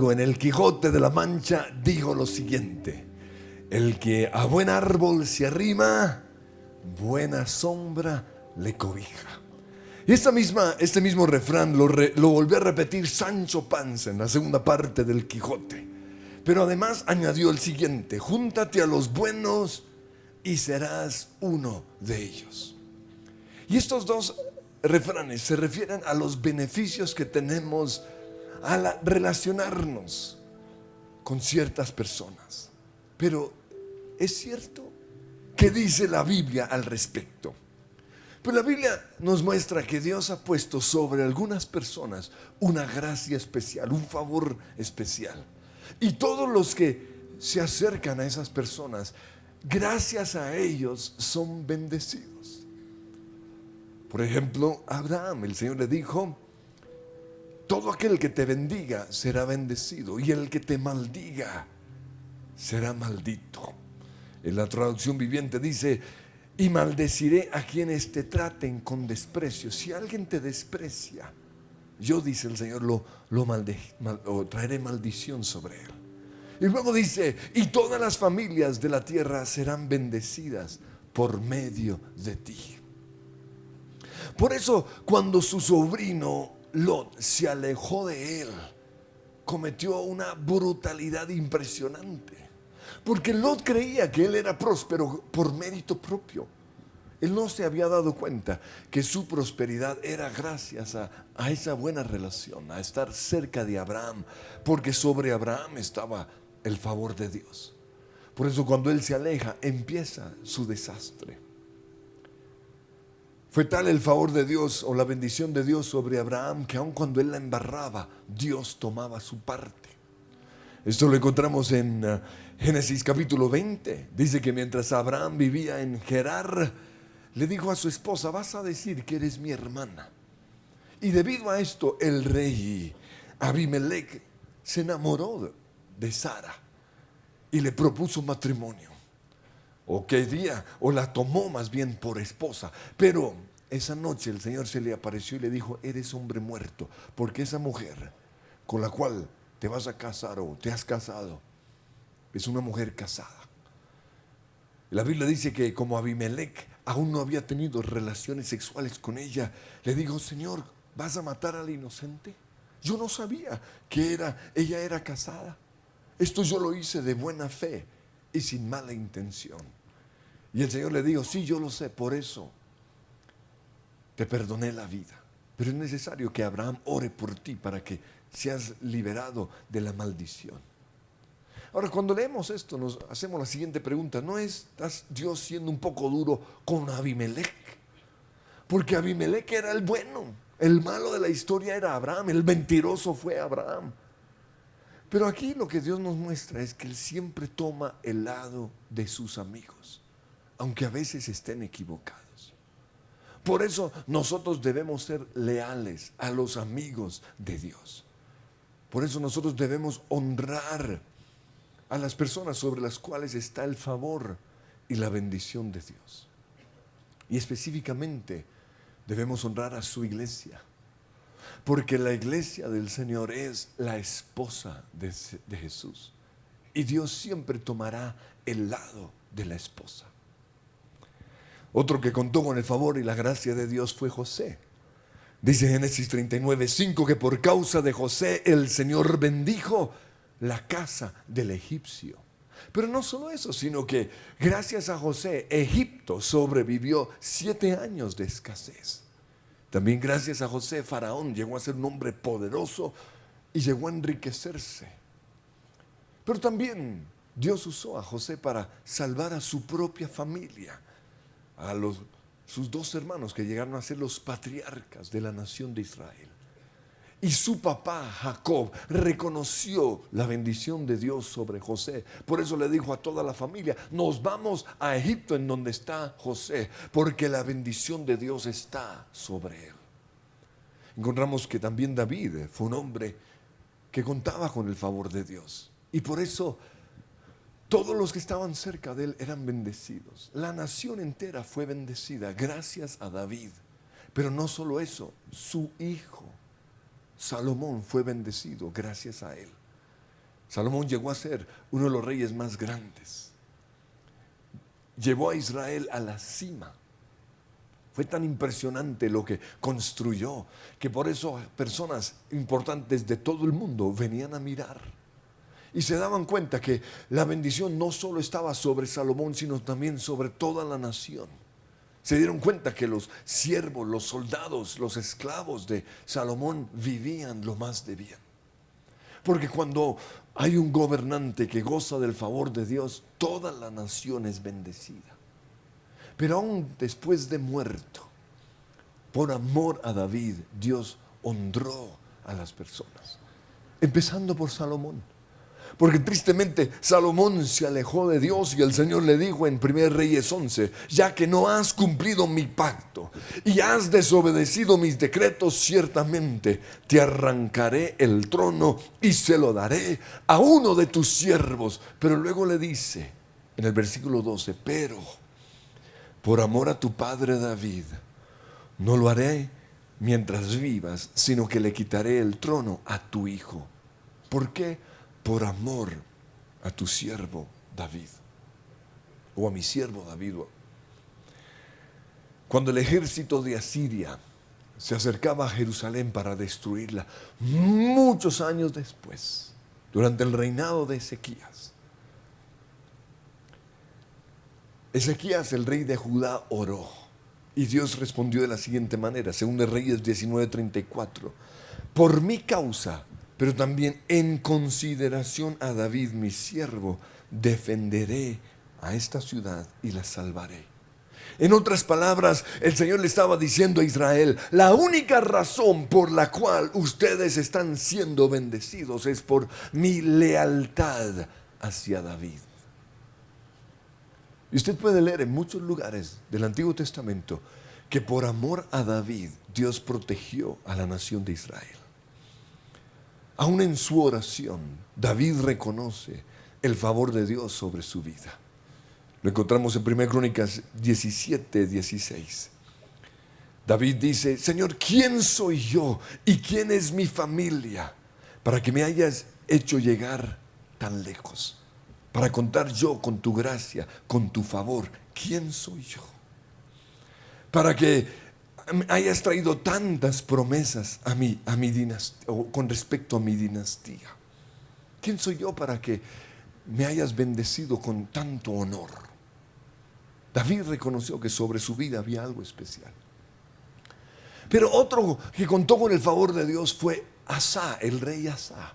Hidalgo en el Quijote de la Mancha dijo lo siguiente: el que a buen árbol se arrima, buena sombra le cobija. Y este mismo refrán lo volvió a repetir Sancho Panza en la segunda parte del Quijote. Pero además añadió el siguiente: júntate a los buenos y serás uno de ellos. Y estos dos refranes se refieren a los beneficios que tenemos al relacionarnos con ciertas personas. Pero ¿es cierto? ¿Qué dice la Biblia al respecto? Pues la Biblia nos muestra que Dios ha puesto sobre algunas personas una gracia especial, un favor especial. Y todos los que se acercan a esas personas, gracias a ellos son bendecidos. Por ejemplo, a Abraham, el Señor le dijo: todo aquel que te bendiga será bendecido, y el que te maldiga será maldito. En la traducción viviente dice: y maldeciré a quienes te traten con desprecio. Si alguien te desprecia, yo, dice el Señor, traeré maldición sobre él. Y luego dice: y todas las familias de la tierra serán bendecidas por medio de ti. Por eso, cuando su sobrino Lot se alejó de él, cometió una brutalidad impresionante. Porque Lot creía que él era próspero por mérito propio. Él no se había dado cuenta que su prosperidad era gracias a esa buena relación, a estar cerca de Abraham, porque sobre Abraham estaba el favor de Dios. Por eso cuando él se aleja, empieza su desastre. Fue tal el favor de Dios o la bendición de Dios sobre Abraham que aun cuando él la embarraba, Dios tomaba su parte. Esto lo encontramos en Génesis capítulo 20. Dice que mientras Abraham vivía en Gerar, le dijo a su esposa: vas a decir que eres mi hermana. Y debido a esto, el rey Abimelech se enamoró de Sara y le propuso matrimonio. O quería, o la tomó más bien por esposa. Pero esa noche el Señor se le apareció y le dijo: eres hombre muerto, porque esa mujer con la cual te vas a casar o te has casado es una mujer casada. La Biblia dice que como Abimelech aún no había tenido relaciones sexuales con ella, le dijo: Señor, ¿vas a matar al inocente? Yo no sabía que ella era casada. Esto yo lo hice de buena fe y sin mala intención. Y el Señor le dijo: sí, yo lo sé, por eso te perdoné la vida. Pero es necesario que Abraham ore por ti para que seas liberado de la maldición. Ahora, cuando leemos esto, nos hacemos la siguiente pregunta: ¿no estás Dios siendo un poco duro con Abimelech? Porque Abimelech era el bueno, el malo de la historia era Abraham, el mentiroso fue Abraham. Pero aquí lo que Dios nos muestra es que Él siempre toma el lado de sus amigos, aunque a veces estén equivocados. Por eso nosotros debemos ser leales a los amigos de Dios. Por eso nosotros debemos honrar a las personas sobre las cuales está el favor y la bendición de Dios. Y específicamente debemos honrar a su iglesia, porque la iglesia del Señor es la esposa de Jesús. Y Dios siempre tomará el lado de la esposa. Otro que contó con el favor y la gracia de Dios fue José. Dice Génesis 39:5 que por causa de José el Señor bendijo la casa del egipcio. Pero no solo eso, sino que gracias a José, Egipto sobrevivió 7 años de escasez. También gracias a José, Faraón llegó a ser un hombre poderoso y llegó a enriquecerse. Pero también Dios usó a José para salvar a su propia familia, a sus 2 hermanos que llegaron a ser los patriarcas de la nación de Israel. Y su papá Jacob reconoció la bendición de Dios sobre José. Por eso le dijo a toda la familia: nos vamos a Egipto, en donde está José, porque la bendición de Dios está sobre él. Encontramos que también David fue un hombre que contaba con el favor de Dios. Y por eso todos los que estaban cerca de él eran bendecidos. La nación entera fue bendecida gracias a David. Pero no solo eso, su hijo Salomón fue bendecido gracias a él. Salomón llegó a ser uno de los reyes más grandes. Llevó a Israel a la cima. Fue tan impresionante lo que construyó, que por eso personas importantes de todo el mundo venían a mirar. Y se daban cuenta que la bendición no solo estaba sobre Salomón, sino también sobre toda la nación. Se dieron cuenta que los siervos, los soldados, los esclavos de Salomón vivían lo más de bien. Porque cuando hay un gobernante que goza del favor de Dios, toda la nación es bendecida. Pero aún después de muerto, por amor a David, Dios honró a las personas, empezando por Salomón. Porque tristemente Salomón se alejó de Dios y el Señor le dijo en 1 Reyes 11, ya que no has cumplido mi pacto y has desobedecido mis decretos, ciertamente te arrancaré el trono y se lo daré a uno de tus siervos. Pero luego le dice en el versículo 12, pero por amor a tu padre David, no lo haré mientras vivas, sino que le quitaré el trono a tu hijo. ¿Por qué? Por amor a tu siervo David, o a mi siervo David. Cuando el ejército de Asiria se acercaba a Jerusalén para destruirla, muchos años después, durante el reinado de Ezequías, el rey de Judá, oró. Y Dios respondió de la siguiente manera, según de Reyes 19:34. Por mi causa, pero también en consideración a David, mi siervo, defenderé a esta ciudad y la salvaré. En otras palabras, el Señor le estaba diciendo a Israel, la única razón por la cual ustedes están siendo bendecidos es por mi lealtad hacia David. Y usted puede leer en muchos lugares del Antiguo Testamento que por amor a David, Dios protegió a la nación de Israel. Aún en su oración, David reconoce el favor de Dios sobre su vida. Lo encontramos en 1 Crónicas 17:16. David dice, Señor, ¿quién soy yo y quién es mi familia para que me hayas hecho llegar tan lejos? Para contar yo con tu gracia, con tu favor, ¿quién soy yo? Para que hayas traído tantas promesas a mi dinastía, o con respecto a mi dinastía. ¿Quién soy yo para que me hayas bendecido con tanto honor? David reconoció que sobre su vida había algo especial. Pero otro que contó con el favor de Dios fue Asa, el rey Asa.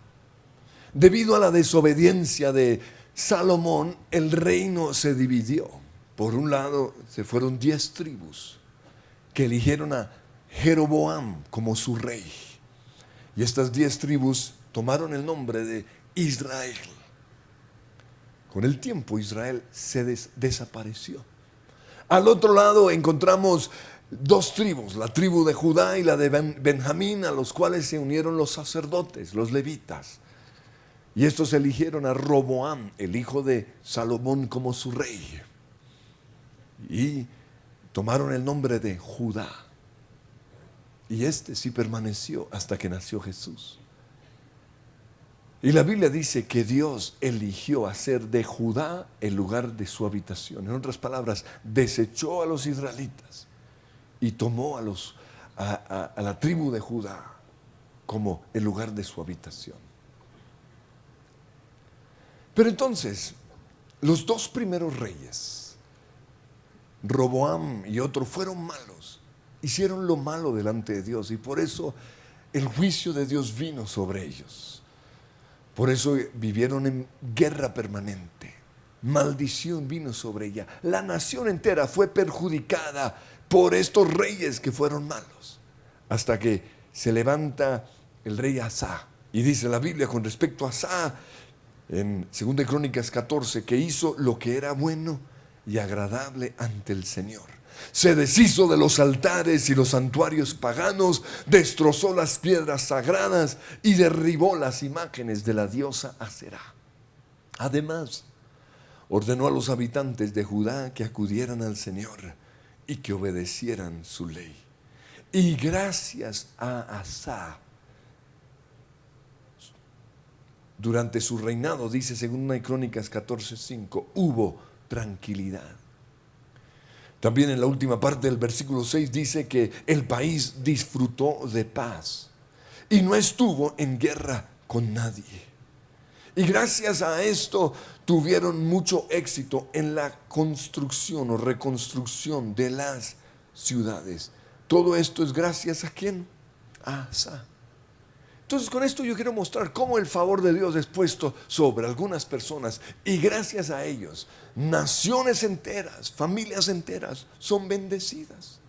Debido a la desobediencia de Salomón, el reino se dividió. Por un lado, se fueron 10 tribus que eligieron a Jeroboam como su rey. Y estas 10 tribus tomaron el nombre de Israel. Con el tiempo Israel se desapareció. Al otro lado encontramos 2 tribus, la tribu de Judá y la de Benjamín, a los cuales se unieron los sacerdotes, los levitas. Y estos eligieron a Roboam, el hijo de Salomón, como su rey. Y tomaron el nombre de Judá. Y este sí permaneció hasta que nació Jesús. Y la Biblia dice que Dios eligió hacer de Judá el lugar de su habitación. En otras palabras, desechó a los israelitas y tomó a la tribu de Judá como el lugar de su habitación. Pero entonces, los 2 primeros reyes, Roboam y otro, fueron malos. Hicieron lo malo delante de Dios y por eso el juicio de Dios vino sobre ellos. Por eso vivieron en guerra permanente. Maldición vino sobre ella. La nación entera fue perjudicada por estos reyes que fueron malos. Hasta que se levanta el rey Asa. Y dice la Biblia con respecto a Asa, en 2 Crónicas 14, que hizo lo que era bueno y agradable ante el Señor. Se deshizo de los altares y los santuarios paganos, destrozó las piedras sagradas y derribó las imágenes de la diosa Aserá. Además, ordenó a los habitantes de Judá que acudieran al Señor y que obedecieran su ley. Y gracias a Asa, Durante su reinado, dice según Crónicas 14:5, hubo tranquilidad. También en la última parte del versículo 6 dice que el país disfrutó de paz y no estuvo en guerra con nadie. Y gracias a esto tuvieron mucho éxito en la construcción o reconstrucción de las ciudades. Todo esto es gracias ¿a quién? A Asa. Entonces con esto yo quiero mostrar cómo el favor de Dios es puesto sobre algunas personas y gracias a ellos naciones enteras, familias enteras son bendecidas.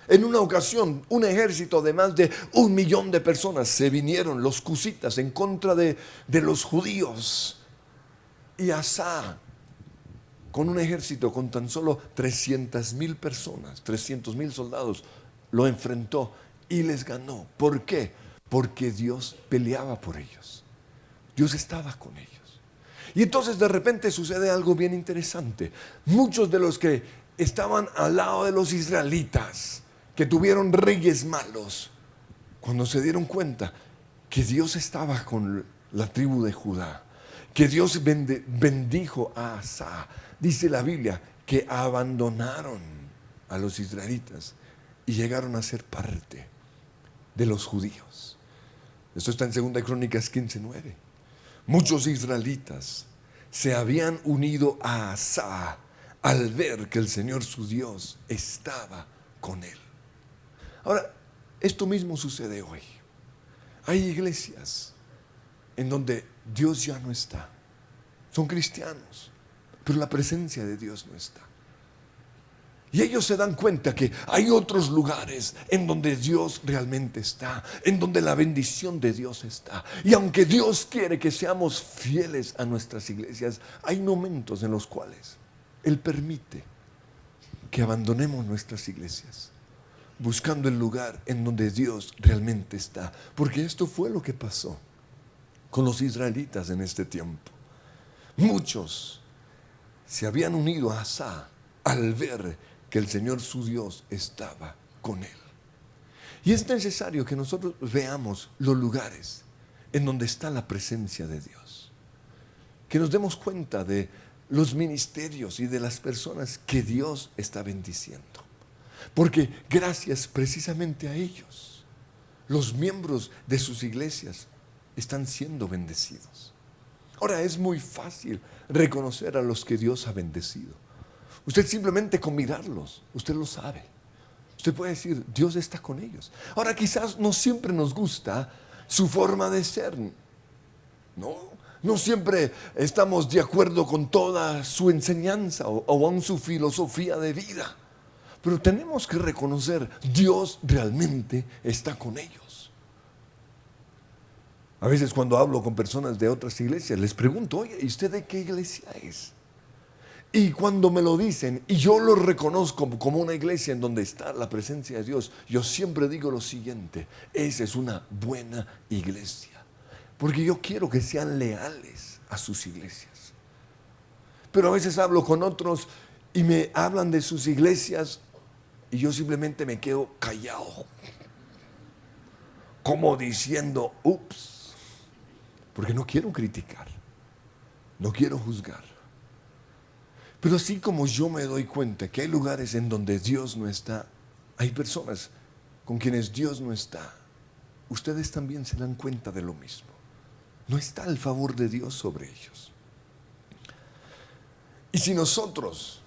En una ocasión un ejército de más de 1 millón de personas se vinieron, los cusitas, en contra de los judíos. Y Asa, con un ejército con tan solo 300,000 personas, 300,000 soldados, lo enfrentó y les ganó. ¿Por qué? Porque Dios peleaba por ellos. Dios estaba con ellos. Y entonces de repente sucede algo bien interesante. Muchos de los que estaban al lado de los israelitas, que tuvieron reyes malos, cuando se dieron cuenta que Dios estaba con la tribu de Judá, que Dios bendijo a Asa, dice la Biblia que abandonaron a los israelitas y llegaron a ser parte de los judíos. Esto está en 2 Crónicas 15:9. Muchos israelitas se habían unido a Asa al ver que el Señor su Dios estaba con él. Ahora, esto mismo sucede hoy. Hay iglesias en donde Dios ya no está. Son cristianos, pero la presencia de Dios no está. Y ellos se dan cuenta que hay otros lugares en donde Dios realmente está, en donde la bendición de Dios está. Y aunque Dios quiere que seamos fieles a nuestras iglesias, hay momentos en los cuales Él permite que abandonemos nuestras iglesias, buscando el lugar en donde Dios realmente está. Porque esto fue lo que pasó con los israelitas en este tiempo. Muchos se habían unido a Asa al ver que el Señor su Dios estaba con él. Y es necesario que nosotros veamos los lugares en donde está la presencia de Dios, que nos demos cuenta de los ministerios y de las personas que Dios está bendiciendo, porque gracias precisamente a ellos los miembros de sus iglesias están siendo bendecidos. Ahora es muy fácil reconocer a los que Dios ha bendecido. Usted simplemente con mirarlos, usted lo sabe. Usted puede decir, Dios está con ellos. Ahora quizás no siempre nos gusta su forma de ser. No siempre estamos de acuerdo con toda su enseñanza o aún su filosofía de vida. Pero tenemos que reconocer, Dios realmente está con ellos. A veces cuando hablo con personas de otras iglesias, les pregunto, oye, ¿y usted de qué iglesia es? Y cuando me lo dicen y yo lo reconozco como una iglesia en donde está la presencia de Dios, yo siempre digo lo siguiente: esa es una buena iglesia, porque yo quiero que sean leales a sus iglesias. Pero a veces hablo con otros y me hablan de sus iglesias y yo simplemente me quedo callado, como diciendo, ups, porque no quiero criticar, no quiero juzgar. Pero así como yo me doy cuenta que hay lugares en donde Dios no está, hay personas con quienes Dios no está. Ustedes también se dan cuenta de lo mismo. No está el favor de Dios sobre ellos. Y si nosotros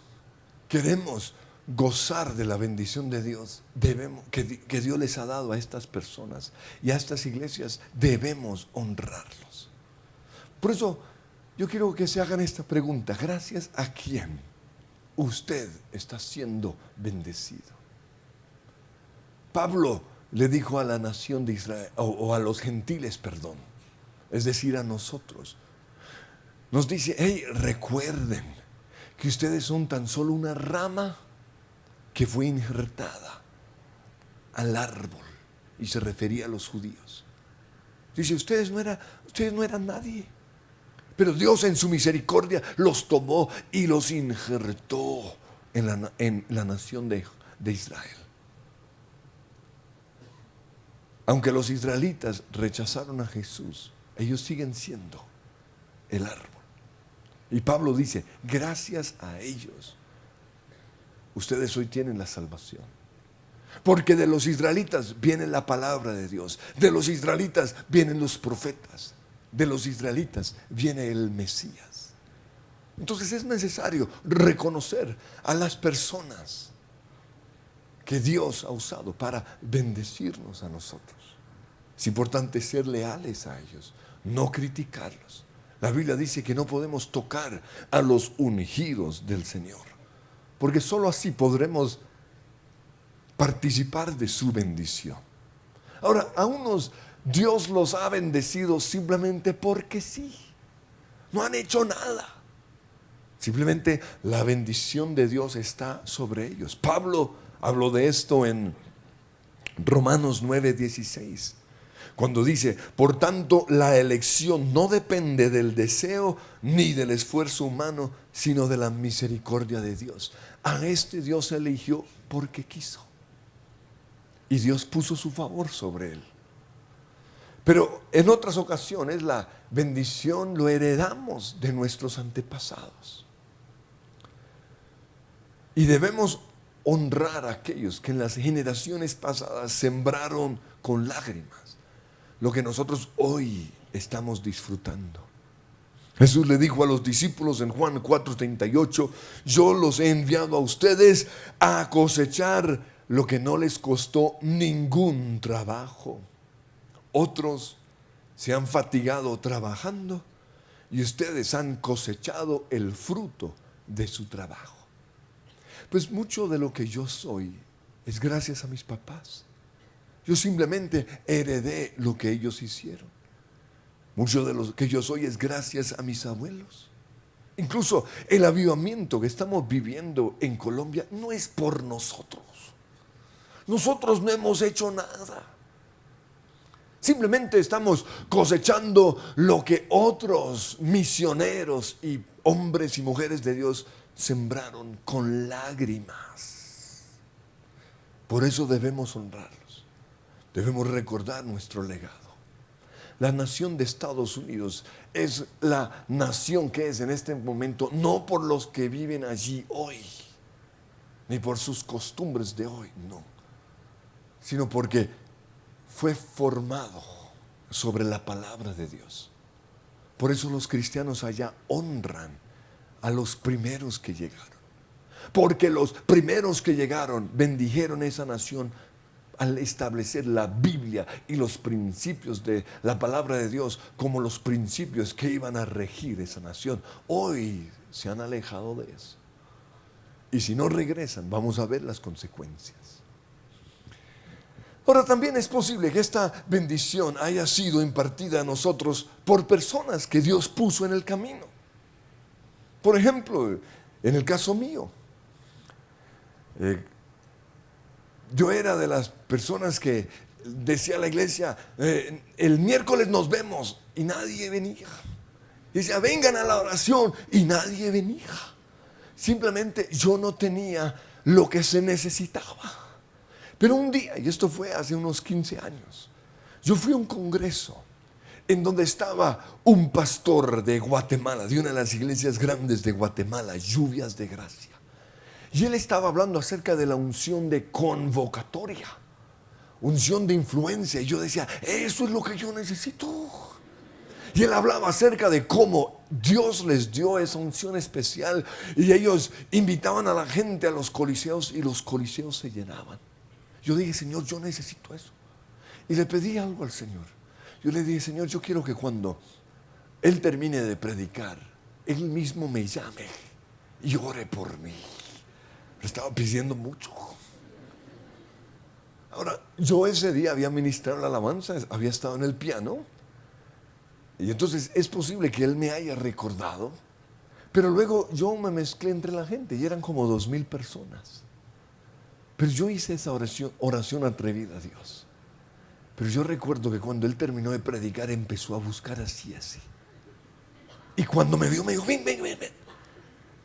queremos gozar de la bendición de Dios, que Dios les ha dado a estas personas y a estas iglesias, debemos honrarlos. Por eso yo quiero que se hagan esta pregunta: ¿gracias a quién usted está siendo bendecido? Pablo le dijo a la nación de Israel, o a los gentiles, perdón, es decir, a nosotros. Nos dice, hey, recuerden que ustedes son tan solo una rama que fue injertada al árbol, y se refería a los judíos. Dice, ustedes no eran nadie, pero Dios en su misericordia los tomó y los injertó en la nación de Israel. Aunque los israelitas rechazaron a Jesús, ellos siguen siendo el árbol. Y Pablo dice, gracias a ellos, ustedes hoy tienen la salvación. Porque de los israelitas viene la palabra de Dios. De los israelitas vienen los profetas. De los israelitas viene el Mesías. Entonces es necesario reconocer a las personas que Dios ha usado para bendecirnos a nosotros. Es importante ser leales a ellos, no criticarlos. La Biblia dice que no podemos tocar a los ungidos del Señor, porque sólo así podremos participar de su bendición. Ahora, a unos Dios los ha bendecido simplemente porque sí. No han hecho nada. Simplemente la bendición de Dios está sobre ellos. Pablo habló de esto en Romanos 9:16. Cuando dice, por tanto, la elección no depende del deseo ni del esfuerzo humano, sino de la misericordia de Dios. A este Dios eligió porque quiso. Y Dios puso su favor sobre él. Pero en otras ocasiones la bendición lo heredamos de nuestros antepasados. Y debemos honrar a aquellos que en las generaciones pasadas sembraron con lágrimas lo que nosotros hoy estamos disfrutando. Jesús le dijo a los discípulos en Juan 4:38, yo los he enviado a ustedes a cosechar lo que no les costó ningún trabajo. Otros se han fatigado trabajando y ustedes han cosechado el fruto de su trabajo. Pues mucho de lo que yo soy es gracias a mis papás. Yo simplemente heredé lo que ellos hicieron. Mucho de lo que yo soy es gracias a mis abuelos. Incluso el avivamiento que estamos viviendo en Colombia no es por nosotros. Nosotros no hemos hecho nada. Simplemente estamos cosechando lo que otros misioneros y hombres y mujeres de Dios sembraron con lágrimas. Por eso debemos honrarlos. Debemos recordar nuestro legado. La nación de Estados Unidos es la nación que es en este momento, no por los que viven allí hoy, ni por sus costumbres de hoy, no, sino porque fue formado sobre la palabra de Dios. Por eso los cristianos allá honran a los primeros que llegaron, porque los primeros que llegaron bendijeron esa nación al establecer la Biblia y los principios de la palabra de Dios como los principios que iban a regir esa nación. Hoy se han alejado de eso. Y si no regresan, vamos a ver las consecuencias. Ahora, también es posible que esta bendición haya sido impartida a nosotros por personas que Dios puso en el camino. Por ejemplo, en el caso mío, yo era de las personas que decía a la iglesia, el miércoles nos vemos, y nadie venía. Y decía, vengan a la oración, y nadie venía. Simplemente yo no tenía lo que se necesitaba. Pero un día, y esto fue hace unos 15 años, yo fui a un congreso en donde estaba un pastor de Guatemala, de una de las iglesias grandes de Guatemala, Lluvias de Gracia. Y él estaba hablando acerca de la unción de convocatoria, unción de influencia. Y yo decía, eso es lo que yo necesito. Y él hablaba acerca de cómo Dios les dio esa unción especial. Y ellos invitaban a la gente a los coliseos y los coliseos se llenaban. Yo dije, Señor, yo necesito eso. Y le pedí algo al Señor. Yo le dije, Señor, yo quiero que cuando Él termine de predicar, Él mismo me llame y ore por mí. Le estaba pidiendo mucho. Ahora, yo ese día había ministrado la alabanza, había estado en el piano. Y entonces es posible que Él me haya recordado. Pero luego yo me mezclé entre la gente y eran como 2,000 personas. Pero yo hice esa oración atrevida a Dios. Pero yo recuerdo que cuando Él terminó de predicar empezó a buscar así. Y cuando me vio me dijo, ven.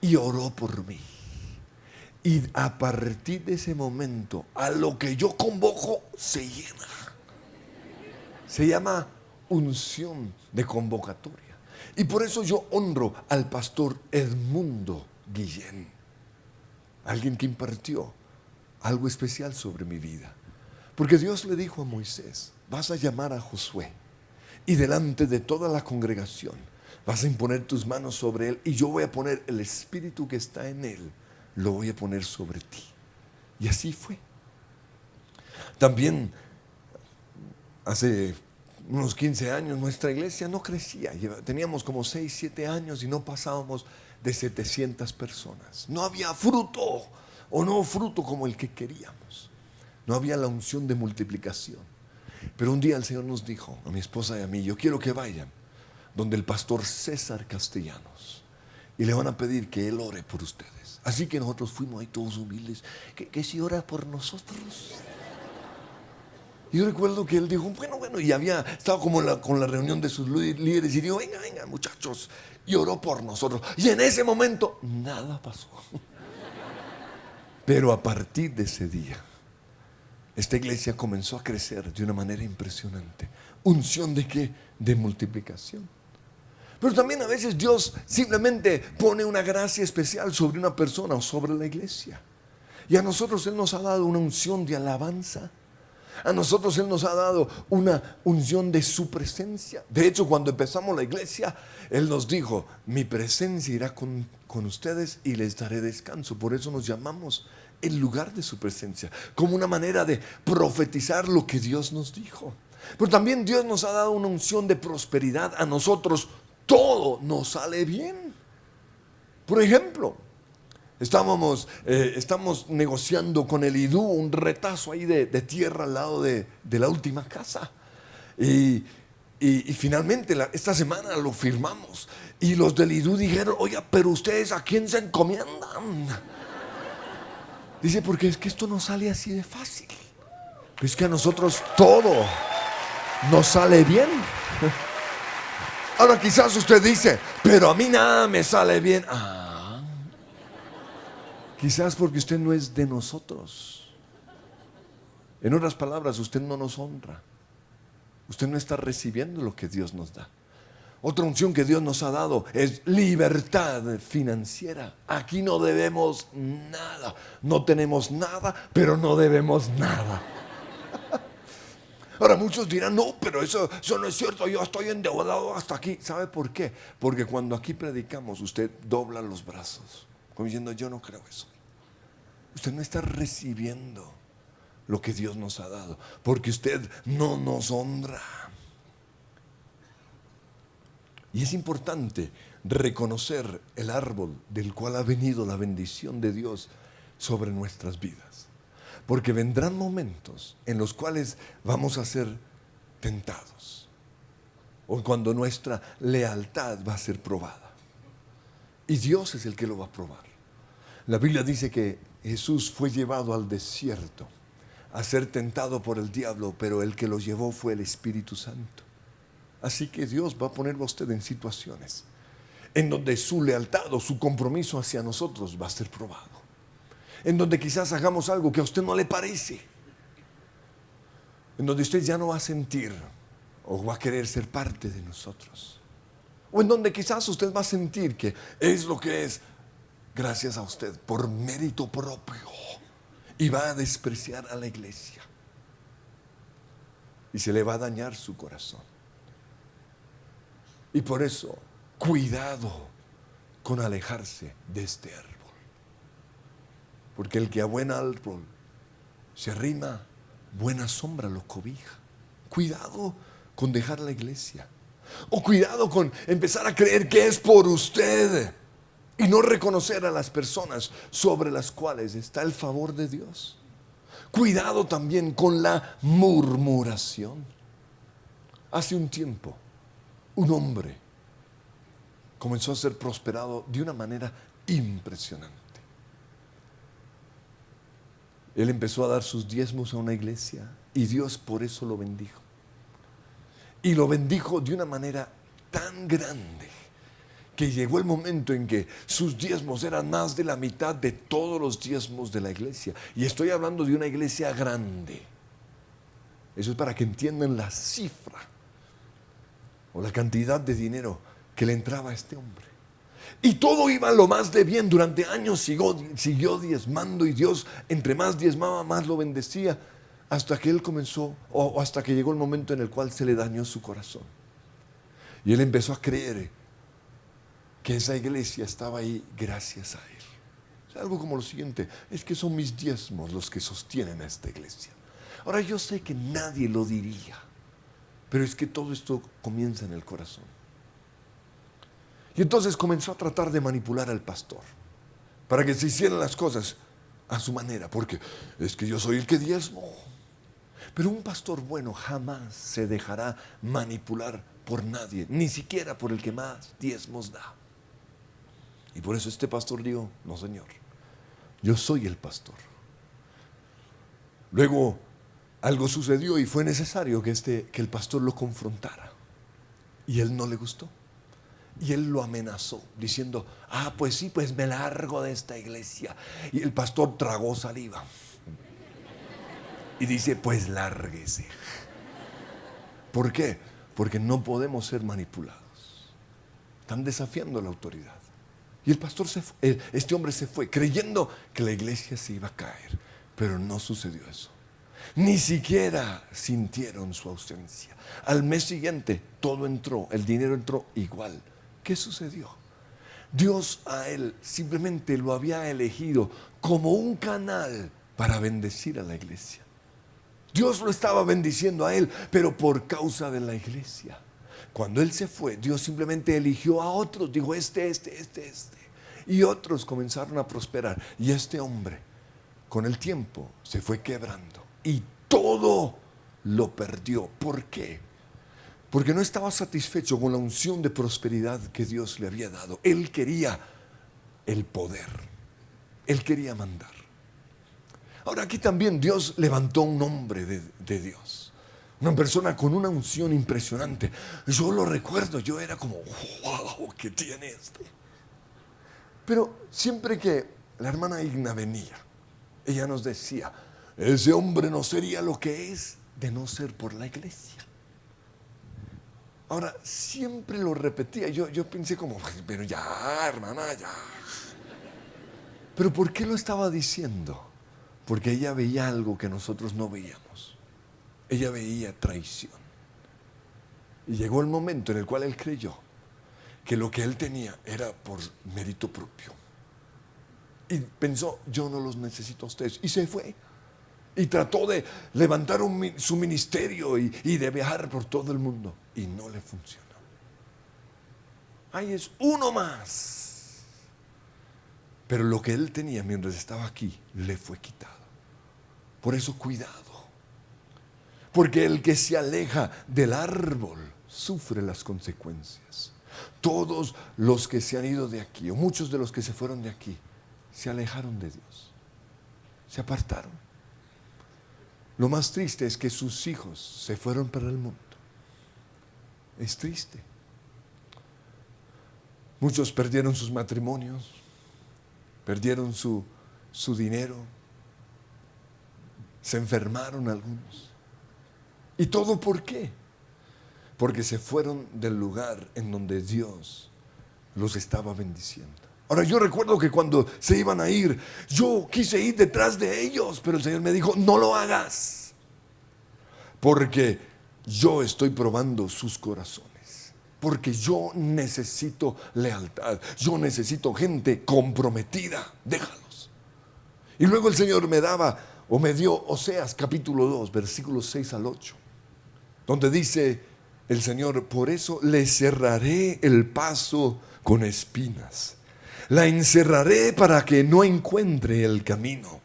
Y oró por mí. Y a partir de ese momento, a lo que yo convoco, se llena. Se llama unción de convocatoria. Y por eso yo honro al pastor Edmundo Guillén, alguien que impartió algo especial sobre mi vida. Porque Dios le dijo a Moisés: vas a llamar a Josué y delante de toda la congregación vas a imponer tus manos sobre él, y yo voy a poner el espíritu que está en él, lo voy a poner sobre ti. Y así fue. También hace unos 15 años nuestra iglesia no crecía. Teníamos como 6, 7 años y no pasábamos de 700 personas. No había fruto, o no fruto como el que queríamos. No había la unción de multiplicación. Pero un día el Señor nos dijo, a mi esposa y a mí: yo quiero que vayan donde el pastor César Castellanos y le van a pedir que él ore por ustedes. Así que nosotros fuimos ahí todos humildes: que si ora por nosotros. Y yo recuerdo que él dijo: bueno, y había estado como con la reunión de sus líderes, y dijo: venga muchachos, y oró por nosotros. Y en ese momento nada pasó. Pero a partir de ese día, esta iglesia comenzó a crecer de una manera impresionante. ¿Unción de qué? De multiplicación. Pero también a veces Dios simplemente pone una gracia especial sobre una persona o sobre la iglesia. Y a nosotros Él nos ha dado una unción de alabanza. A nosotros Él nos ha dado una unción de su presencia. De hecho, cuando empezamos la iglesia, Él nos dijo: mi presencia irá con ustedes y les daré descanso. Por eso nos llamamos el lugar de su presencia, como una manera de profetizar lo que Dios nos dijo. Pero también Dios nos ha dado una unción de prosperidad. A nosotros todo nos sale bien. Por ejemplo, estamos negociando con el IDU un retazo ahí de tierra al lado de la última casa. Y finalmente esta semana lo firmamos. Y los del IDU dijeron: oiga, pero ustedes ¿a quién se encomiendan? Dice: porque es que esto no sale así de fácil. Es que a nosotros todo nos sale bien. Ahora quizás usted dice: pero a mí nada me sale bien. Quizás porque usted no es de nosotros. En otras palabras, usted no nos honra. Usted no está recibiendo lo que Dios nos da. Otra unción que Dios nos ha dado es libertad financiera. Aquí no debemos nada. No tenemos nada, pero no debemos nada. Ahora muchos dirán: no, pero eso no es cierto, yo estoy endeudado hasta aquí. ¿Sabe por qué? Porque cuando aquí predicamos, usted dobla los brazos, como diciendo: yo no creo eso. Usted no está recibiendo lo que Dios nos ha dado, porque usted no nos honra. Y es importante reconocer el árbol del cual ha venido la bendición de Dios sobre nuestras vidas. Porque vendrán momentos en los cuales vamos a ser tentados, o cuando nuestra lealtad va a ser probada. Y Dios es el que lo va a probar. La Biblia dice que Jesús fue llevado al desierto a ser tentado por el diablo, pero el que lo llevó fue el Espíritu Santo. Así que Dios va a ponerlo a usted en situaciones en donde su lealtad o su compromiso hacia nosotros va a ser probado. En donde quizás hagamos algo que a usted no le parece. En donde usted ya no va a sentir o va a querer ser parte de nosotros. O en donde quizás usted va a sentir que es lo que es gracias a usted, por mérito propio. Y va a despreciar a la iglesia. Y se le va a dañar su corazón. Y por eso, cuidado con alejarse de este árbol. Porque el que a buen árbol se arrima, buena sombra lo cobija. Cuidado con dejar la iglesia. O cuidado con empezar a creer que es por usted y no reconocer a las personas sobre las cuales está el favor de Dios. Cuidado también con la murmuración. Hace un tiempo, un hombre comenzó a ser prosperado de una manera impresionante. Él empezó a dar sus diezmos a una iglesia y Dios por eso lo bendijo. Y lo bendijo de una manera tan grande que llegó el momento en que sus diezmos eran más de la mitad de todos los diezmos de la iglesia. Y estoy hablando de una iglesia grande. Eso es para que entiendan la cifra o la cantidad de dinero que le entraba a este hombre. Y todo iba lo más de bien. Durante años siguió diezmando, y Dios, entre más diezmaba, más lo bendecía, hasta que él comenzó, o hasta que llegó el momento en el cual se le dañó su corazón. Y él empezó a creer que esa iglesia estaba ahí gracias a él. O sea, algo como lo siguiente: es que son mis diezmos los que sostienen a esta iglesia. Ahora, yo sé que nadie lo diría, pero es que todo esto comienza en el corazón. Y entonces comenzó a tratar de manipular al pastor para que se hicieran las cosas a su manera, porque es que yo soy el que diezmo. Pero un pastor bueno jamás se dejará manipular por nadie, ni siquiera por el que más diezmos da. Y por eso este pastor dijo: no, señor, yo soy el pastor. Luego algo sucedió y fue necesario que el pastor lo confrontara. Y él no le gustó. Y él lo amenazó diciendo: pues sí, pues me largo de esta iglesia. Y el pastor tragó saliva y dice: pues lárguese. ¿Por qué? Porque no podemos ser manipulados. Están desafiando la autoridad. Y el pastor este hombre se fue creyendo que la iglesia se iba a caer. Pero no sucedió eso. Ni siquiera sintieron su ausencia. Al mes siguiente todo entró, el dinero entró igual. ¿Qué sucedió? Dios a él simplemente lo había elegido como un canal para bendecir a la iglesia. Dios lo estaba bendiciendo a él, pero por causa de la iglesia. Cuando él se fue, Dios simplemente eligió a otros. Dijo: este. Y otros comenzaron a prosperar. Y este hombre, con el tiempo, se fue quebrando. Y todo lo perdió. ¿Por qué? Porque no estaba satisfecho con la unción de prosperidad que Dios le había dado. Él quería el poder. Él quería mandar. Ahora, aquí también Dios levantó un hombre de Dios. Una persona con una unción impresionante. Yo lo recuerdo, yo era como: wow, ¿qué tiene este? Pero siempre que la hermana Igna venía, ella nos decía: ese hombre no sería lo que es de no ser por la iglesia. Ahora, siempre lo repetía. Yo pensé como: pero ya, hermana, ya. Pero ¿por qué lo estaba diciendo? Porque ella veía algo que nosotros no veíamos. Ella veía traición. Y llegó el momento en el cual él creyó que lo que él tenía era por mérito propio. Y pensó: yo no los necesito a ustedes. Y se fue. Y trató de levantar su ministerio y de viajar por todo el mundo. Y no le funcionó. Ahí es uno más. Pero lo que él tenía mientras estaba aquí le fue quitado. Por eso, cuidado. Porque el que se aleja del árbol sufre las consecuencias. Todos los que se han ido de aquí, o muchos de los que se fueron de aquí, se alejaron de Dios. Se apartaron. Lo más triste es que sus hijos se fueron para el mundo. Es triste. Muchos perdieron sus matrimonios, perdieron su dinero, se enfermaron algunos. ¿Y todo por qué? Porque se fueron del lugar en donde Dios los estaba bendiciendo. Ahora, yo recuerdo que cuando se iban a ir, yo quise ir detrás de ellos, pero el Señor me dijo: no lo hagas, porque yo estoy probando sus corazones, porque yo necesito lealtad, yo necesito gente comprometida. Déjalos. Y luego el Señor me dio Oseas capítulo 2, versículos 6 al 8, donde dice el Señor: por eso le cerraré el paso con espinas, la encerraré para que no encuentre el camino.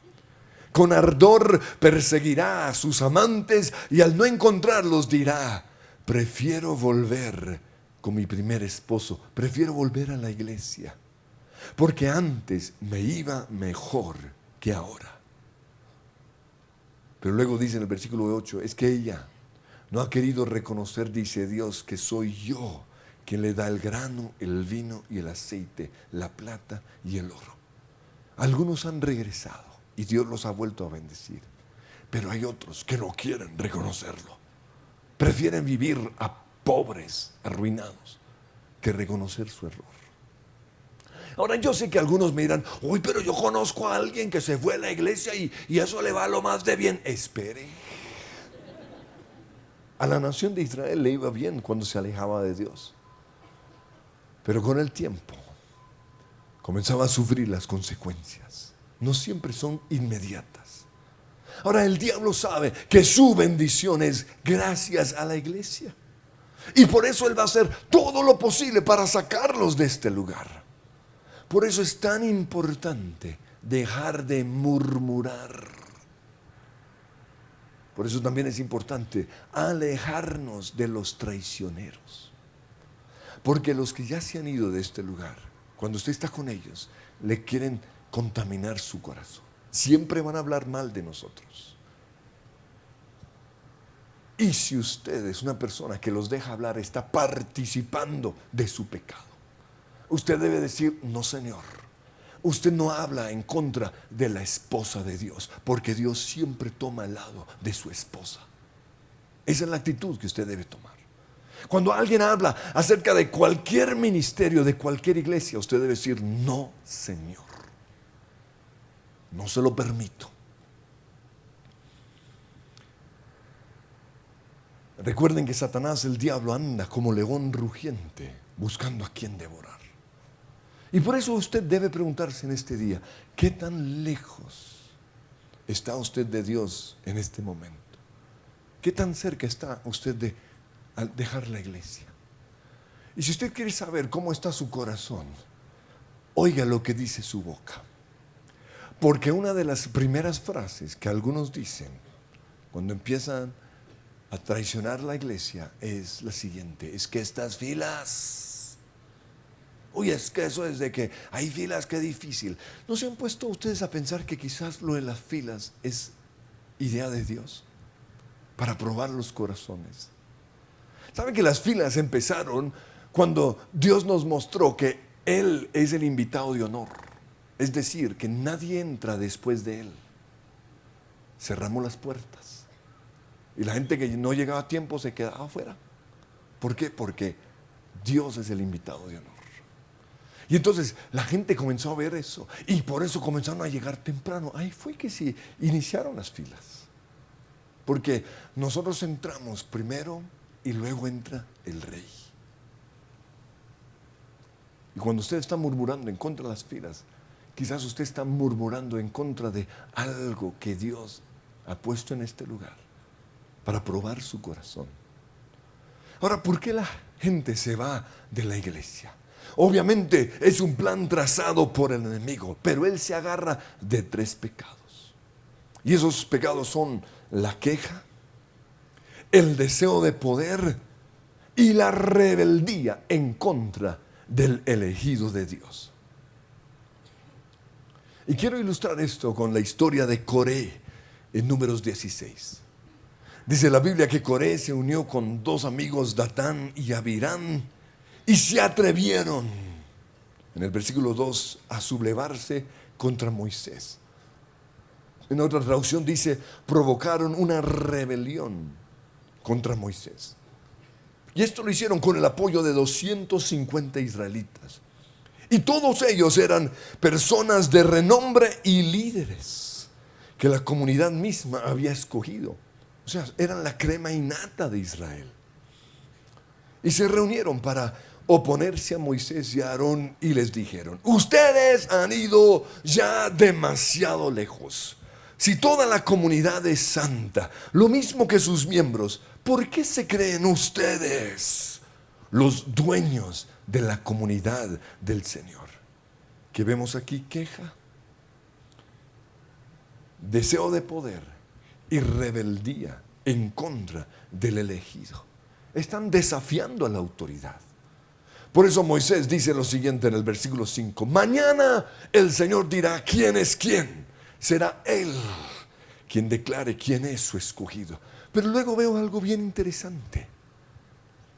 Con ardor perseguirá a sus amantes, y al no encontrarlos dirá: prefiero volver con mi primer esposo, prefiero volver a la iglesia, porque antes me iba mejor que ahora. Pero luego dice en el versículo 8: es que ella no ha querido reconocer, dice Dios, que soy yo quien le da el grano, el vino y el aceite, la plata y el oro. Algunos han regresado y Dios los ha vuelto a bendecir, pero hay otros que no quieren reconocerlo. Prefieren vivir a pobres, arruinados, que reconocer su error. Ahora yo sé que algunos me dirán, uy, pero yo conozco a alguien que se fue a la iglesia y eso le va lo más de bien. Espere. A la nación de Israel le iba bien cuando se alejaba de Dios. Pero con el tiempo comenzaba a sufrir las consecuencias. No siempre son inmediatas. Ahora el diablo sabe que su bendición es gracias a la iglesia. Y por eso él va a hacer todo lo posible para sacarlos de este lugar. Por eso es tan importante dejar de murmurar. Por eso también es importante alejarnos de los traicioneros. Porque los que ya se han ido de este lugar, cuando usted está con ellos, le quieren contaminar su corazón. Siempre van a hablar mal de nosotros. Y si usted es una persona que los deja hablar, está participando de su pecado. Usted debe decir, no, Señor. Usted no habla en contra de la esposa de Dios, porque Dios siempre toma el lado de su esposa. Esa es la actitud que usted debe tomar. Cuando alguien habla acerca de cualquier ministerio, de cualquier iglesia, usted debe decir, no, Señor. No se lo permito. Recuerden que Satanás, el diablo, anda como león rugiente, buscando a quien devorar. Y por eso usted debe preguntarse en este día, ¿qué tan lejos está usted de Dios en este momento? ¿Qué tan cerca está usted de al dejar la iglesia? Y si usted quiere saber cómo está su corazón, oiga lo que dice su boca. Porque una de las primeras frases que algunos dicen cuando empiezan a traicionar la iglesia es la siguiente: es que estas filas, uy, es que eso es de que hay filas, qué difícil. ¿No se han puesto ustedes a pensar que quizás lo de las filas es idea de Dios para probar los corazones? ¿Saben que las filas empezaron cuando Dios nos mostró que Él es el invitado de honor? Es decir, que nadie entra después de Él. Cerramos las puertas. Y la gente que no llegaba a tiempo se quedaba afuera. ¿Por qué? Porque Dios es el invitado de honor. Y entonces la gente comenzó a ver eso. Y por eso comenzaron a llegar temprano. Ahí fue que se iniciaron las filas. Porque nosotros entramos primero y luego entra el rey. Y cuando usted está murmurando en contra de las filas, quizás usted está murmurando en contra de algo que Dios ha puesto en este lugar para probar su corazón. Ahora, ¿por qué la gente se va de la iglesia? Obviamente es un plan trazado por el enemigo, pero él se agarra de 3 pecados. Y esos pecados son la queja, el deseo de poder y la rebeldía en contra del elegido de Dios. Y quiero ilustrar esto con la historia de Coré en Números 16. Dice la Biblia que Coré se unió con 2 amigos, Datán y Abirán, y se atrevieron, en el versículo 2, a sublevarse contra Moisés. En otra traducción dice, provocaron una rebelión contra Moisés. Y esto lo hicieron con el apoyo de 250 israelitas. Y todos ellos eran personas de renombre y líderes que la comunidad misma había escogido. O sea, eran la crema innata de Israel. Y se reunieron para oponerse a Moisés y a Aarón y les dijeron: ustedes han ido ya demasiado lejos. Si toda la comunidad es santa, lo mismo que sus miembros, ¿por qué se creen ustedes los dueños de la comunidad del Señor? ¿Qué vemos aquí? Queja, deseo de poder y rebeldía en contra del elegido. Están desafiando a la autoridad. Por eso Moisés dice lo siguiente en el versículo 5: mañana el Señor dirá quién es quién. Será Él quien declare quién es su escogido. Pero luego veo algo bien interesante.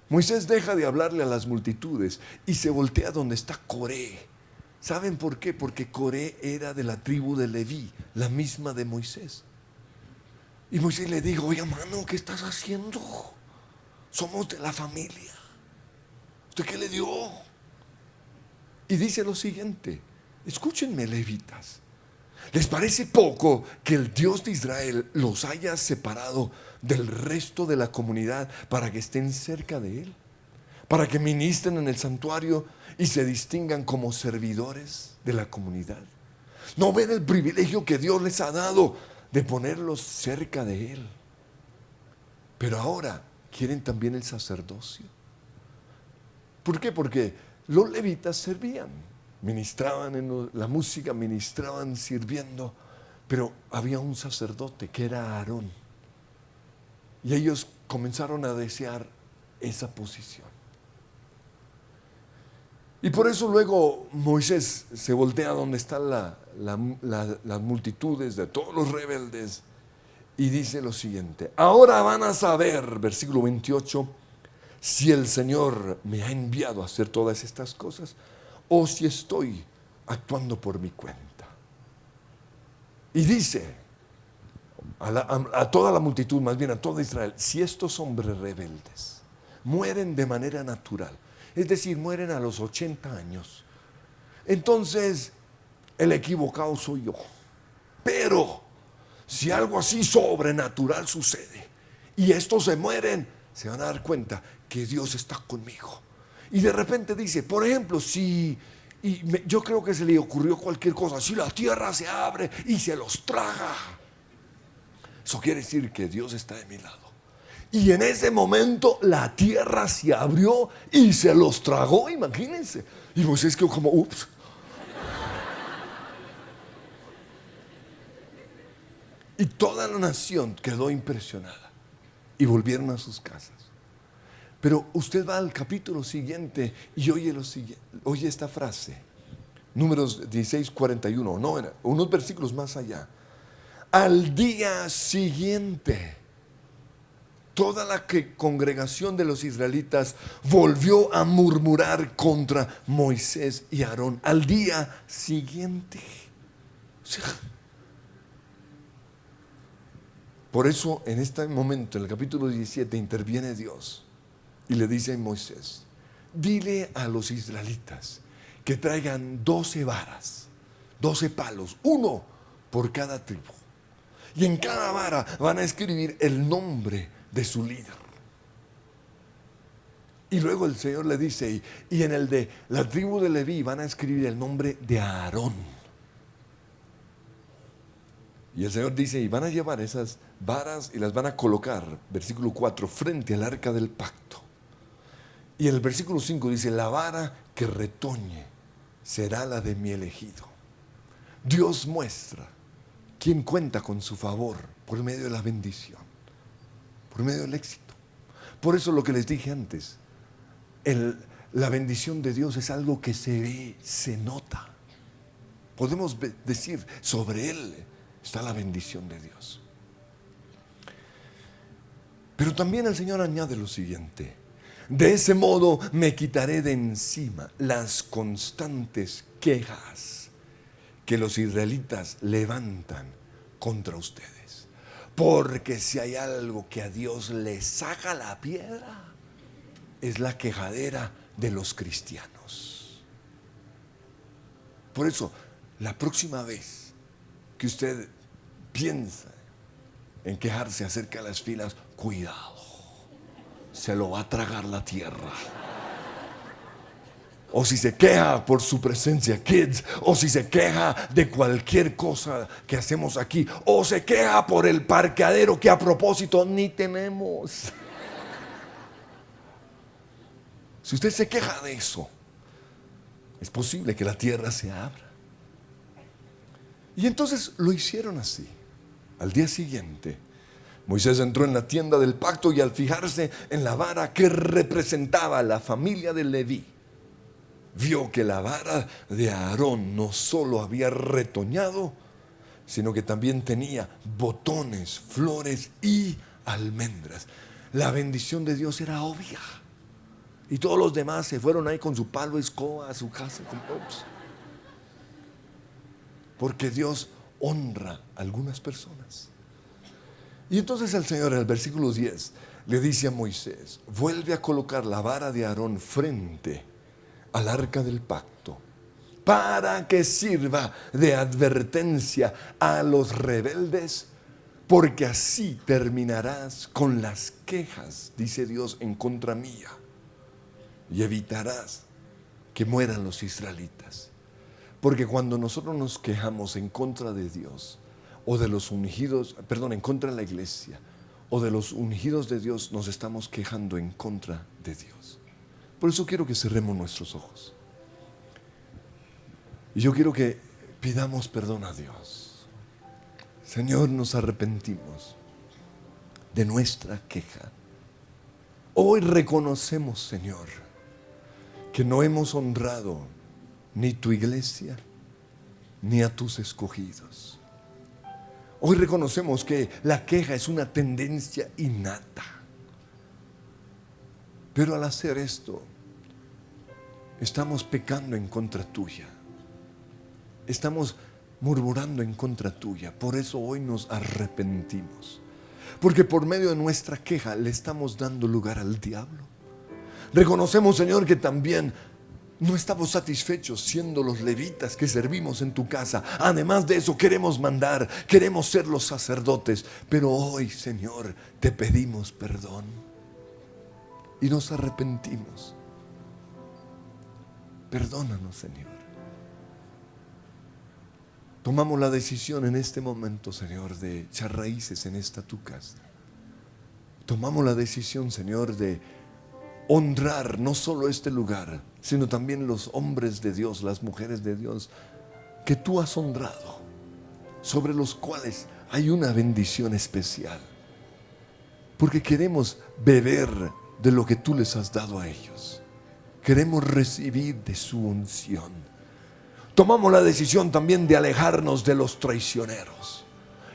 Moisés deja de hablarle a las multitudes y se voltea donde está Coré. ¿Saben por qué? Porque Coré era de la tribu de Leví, la misma de Moisés. Y Moisés le dijo: oye, hermano, ¿qué estás haciendo? Somos de la familia. ¿Usted qué le dio? Y dice lo siguiente, escúchenme, levitas. ¿Les parece poco que el Dios de Israel los haya separado del resto de la comunidad para que estén cerca de Él? Para que ministren en el santuario y se distingan como servidores de la comunidad. ¿No ven el privilegio que Dios les ha dado de ponerlos cerca de Él? Pero ahora quieren también el sacerdocio. ¿Por qué? Porque los levitas servían, ministraban en la música, ministraban sirviendo, pero había un sacerdote que era Aarón. Y ellos comenzaron a desear esa posición. Y por eso luego Moisés se voltea donde están las multitudes de todos los rebeldes y dice lo siguiente: ahora van a saber, versículo 28, si el Señor me ha enviado a hacer todas estas cosas o si estoy actuando por mi cuenta. Y dice a toda la multitud, más bien a todo Israel: si estos hombres rebeldes mueren de manera natural, es decir, mueren a los 80 años, entonces el equivocado soy yo. Pero si algo así sobrenatural sucede y estos se mueren, se van a dar cuenta que Dios está conmigo. Y de repente dice, por ejemplo, yo creo que se le ocurrió cualquier cosa, si la tierra se abre y se los traga, eso quiere decir que Dios está de mi lado. Y en ese momento la tierra se abrió y se los tragó, imagínense. Y Moisés quedó como, ups. Y toda la nación quedó impresionada y volvieron a sus casas. Pero usted va al capítulo siguiente y oye esta frase, Números 16, 41, no, unos versículos más allá. Al día siguiente, toda la congregación de los israelitas volvió a murmurar contra Moisés y Aarón. Al día siguiente. O sea, por eso en este momento, en el capítulo 17, interviene Dios y le dice a Moisés: dile a los israelitas que traigan 12 varas, 12 palos, uno por cada tribu. Y en cada vara van a escribir el nombre de su líder. Y luego el Señor le dice, y en el de la tribu de Leví van a escribir el nombre de Aarón. Y el Señor dice, y van a llevar esas varas y las van a colocar, versículo 4, frente al arca del pacto. Y en el versículo 5 dice, la vara que retoñe será la de mi elegido. Dios muestra quién cuenta con su favor por medio de la bendición, por medio del éxito. Por eso lo que les dije antes, la bendición de Dios es algo que se ve, se nota. Podemos decir, sobre Él está la bendición de Dios. Pero también el Señor añade lo siguiente: de ese modo me quitaré de encima las constantes quejas que los israelitas levantan contra ustedes. Porque si hay algo que a Dios le saca la piedra, es la quejadera de los cristianos. Por eso, la próxima vez que usted piensa en quejarse acerca de las filas, cuidado, se lo va a tragar la tierra. O si se queja por su presencia kids, o si se queja de cualquier cosa que hacemos aquí, o se queja por el parqueadero que a propósito ni tenemos. Si usted se queja de eso, es posible que la tierra se abra. Y entonces lo hicieron así. Al día siguiente, Moisés entró en la tienda del pacto y al fijarse en la vara que representaba a la familia de Leví, vio que la vara de Aarón no solo había retoñado, sino que también tenía botones, flores y almendras. La bendición de Dios era obvia. Y todos los demás se fueron ahí con su palo, escoba a su casa. Porque Dios honra a algunas personas. Y entonces el Señor en el versículo 10 le dice a Moisés: vuelve a colocar la vara de Aarón frente al arca del pacto, para que sirva de advertencia a los rebeldes, porque así terminarás con las quejas, dice Dios, en contra mía, y evitarás que mueran los israelitas. Porque cuando nosotros nos quejamos en contra de Dios, o de los ungidos, en contra de la iglesia, o de los ungidos de Dios, nos estamos quejando en contra de Dios. Por eso quiero que cerremos nuestros ojos. Y yo quiero que pidamos perdón a Dios. Señor, nos arrepentimos de nuestra queja. Hoy reconocemos, Señor, que no hemos honrado ni tu iglesia, ni a tus escogidos. Hoy reconocemos que la queja es una tendencia innata. Pero al hacer esto, estamos pecando en contra tuya. Estamos murmurando en contra tuya. Por eso hoy nos arrepentimos. Porque por medio de nuestra queja le estamos dando lugar al diablo. Reconocemos, Señor, que también no estamos satisfechos siendo los levitas que servimos en tu casa. Además de eso, queremos mandar, queremos ser los sacerdotes. Pero hoy, Señor, te pedimos perdón y nos arrepentimos. Perdónanos, Señor. Tomamos la decisión en este momento, Señor, de echar raíces en esta tu casa. Tomamos la decisión, Señor, de honrar no solo este lugar, sino también los hombres de Dios, las mujeres de Dios, que tú has honrado, sobre los cuales hay una bendición especial. Porque queremos beber de lo que tú les has dado a ellos. Queremos recibir de su unción. Tomamos la decisión también de alejarnos de los traicioneros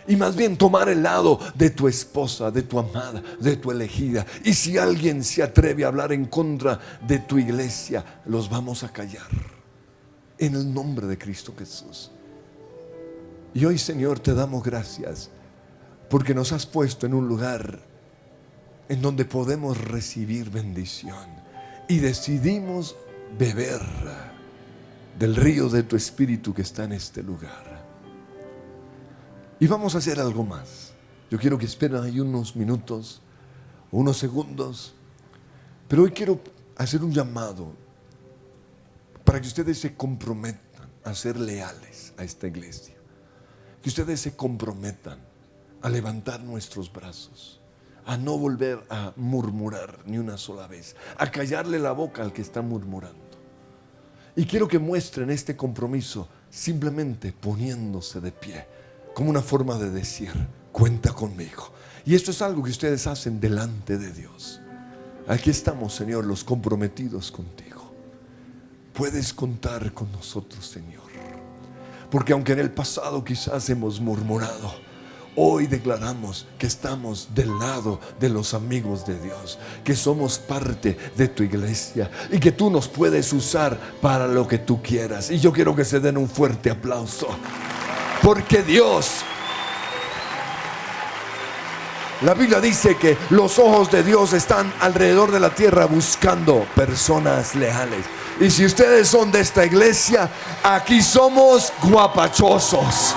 y más bien tomar el lado de tu esposa, de tu amada, de tu elegida. Y si alguien se atreve a hablar en contra de tu iglesia, los vamos a callar en el nombre de Cristo Jesús. Y hoy, Señor, te damos gracias porque nos has puesto en un lugar en donde podemos recibir bendición y decidimos beber del río de tu espíritu que está en este lugar. Y vamos a hacer algo más. Yo quiero que esperen ahí unos minutos, unos segundos, pero hoy quiero hacer un llamado para que ustedes se comprometan a ser leales a esta iglesia, que ustedes se comprometan a levantar nuestros brazos, a no volver a murmurar ni una sola vez, a callarle la boca al que está murmurando. Y quiero que muestren este compromiso simplemente poniéndose de pie, como una forma de decir: cuenta conmigo. Y esto es algo que ustedes hacen delante de Dios. Aquí estamos, Señor, los comprometidos contigo. Puedes contar con nosotros, Señor. Porque aunque en el pasado quizás hemos murmurado, hoy declaramos que estamos del lado de los amigos de Dios, que somos parte de tu iglesia y que tú nos puedes usar para lo que tú quieras. Y yo quiero que se den un fuerte aplauso, porque Dios, la Biblia dice que los ojos de Dios están alrededor de la tierra buscando personas leales. Y si ustedes son de esta iglesia, aquí somos guapachosos.